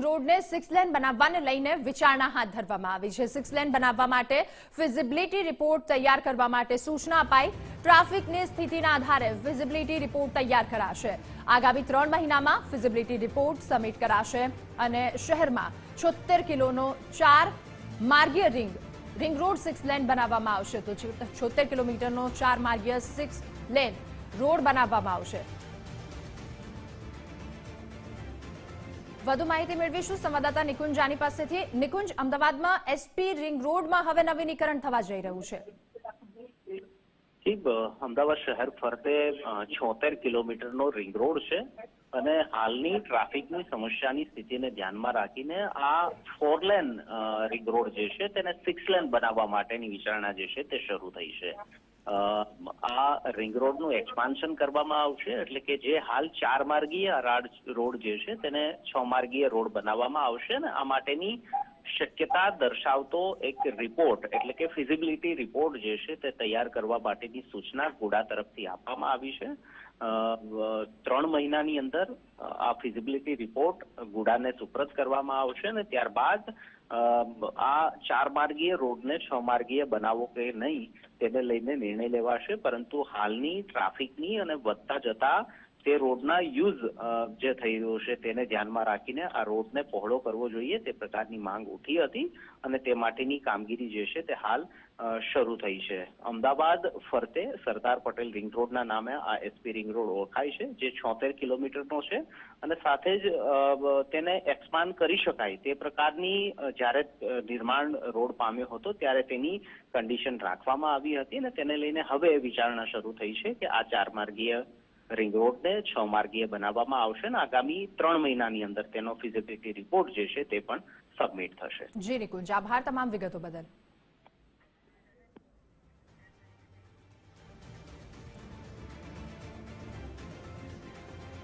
રોડને 6 lane બનાવવાને લઈને વિચારણા હાથ ધરવામાં આવી છે। 6 લેન બનાવવા માટે ફિઝિબિલિટી રિપોર્ટ તૈયાર કરવા માટે સૂચના અપાઈ। ટ્રાફિકની સ્થિતિના આધારે ફિઝિબિલિટી રિપોર્ટ તૈયાર કરાશે। આગામી 3 મહિનામાં ફિઝિબિલિટી રિપોર્ટ સબમિટ કરાશે અને શહેરમાં 76 કિલોનો 4 માર્ગીય રિંગ રોડ 6 લેન બનાવવામાં આવશે। તો 76 કિલોમીટરનો 4 માર્ગીય 6 લેન રોડ બનાવવામાં આવશે। વધુ માહિતી મેળવીશું સંવાદદાતા નિકુંજ જાની પાસેથી। નિકુંજ, અમદાવાદમાં એસપી રિંગ રોડમાં હવે નવીનીકરણ થવા જઈ રહ્યું છે। અમદાવાદ શહેર ફરતે 76 કિલોમીટરનો રિંગ રોડ છે અને હાલની ટ્રાફિકની સમસ્યાની સ્થિતિને ધ્યાનમાં રાખીને આ 4 લેન રિંગ રોડ જે છે તેને 6 લેન બનાવવા માટેની વિચારણા જે છે તે શરૂ થઈ છે। આ રિંગ રોડનું એક્સપાન્શન કરવામાં આવશે, એટલે કે જે હાલ 4 માર્ગીય રોડ જે છે તેને 6 માર્ગીય રોડ બનાવવામાં આવશે અને આ માટેની શક્યતા દર્શાવતો એક રિપોર્ટ એટલે કે ફિઝિબિલિટી રિપોર્ટ જે છે તે તૈયાર કરવા માટેની સૂચના ગુડા તરફથી આપવામાં આવી છે। 3 મહિનાની અંદર આ ફિઝિબિલિટી રિપોર્ટ ગુડાને સુપ્રત કરવામાં આવશે અને ત્યારબાદ આ 4 માર્ગીય રોડને 6 માર્ગીય બનાવવો કે નહીં તેને લઈને નિર્ણય લેવાશે। પરંતુ હાલની ટ્રાફિકની અને વધતા જતા તે રોડના યુઝ જે થઈ રહ્યો છે તેને ધ્યાનમાં રાખીને આ રોડને પહોળો કરવો જોઈએ તે પ્રકારની માંગ ઉઠી હતી અને તે માટેની કામગીરી જે છે તે હાલ શરૂ થઈ છે। અમદાવાદ ફરતે સરદાર પટેલ રિંગ રોડના નામે આ એસપી રિંગ રોડ ઓળખાય છે, જે 76 કિલોમીટરનો છે અને સાથે જ તેને એક્સપાન્ડ કરી શકાય તે પ્રકારની જ્યારે નિર્માણ રોડ પામ્યો હતો ત્યારે તેની કન્ડિશન રાખવામાં આવી હતી અને તેને લઈને હવે વિચારણા શરૂ થઈ છે કે આ 4 માર્ગીય રિંગ રોડને 6 માર્ગીય બનાવવામાં આવશે અને આગામી 3 મહિનાની અંદર તેનો ફિઝિબિલિટી રિપોર્ટ જે છે તે પણ સબમિટ થશે। જી નિકુંજ, આભાર તમામ વિગતો બદલ।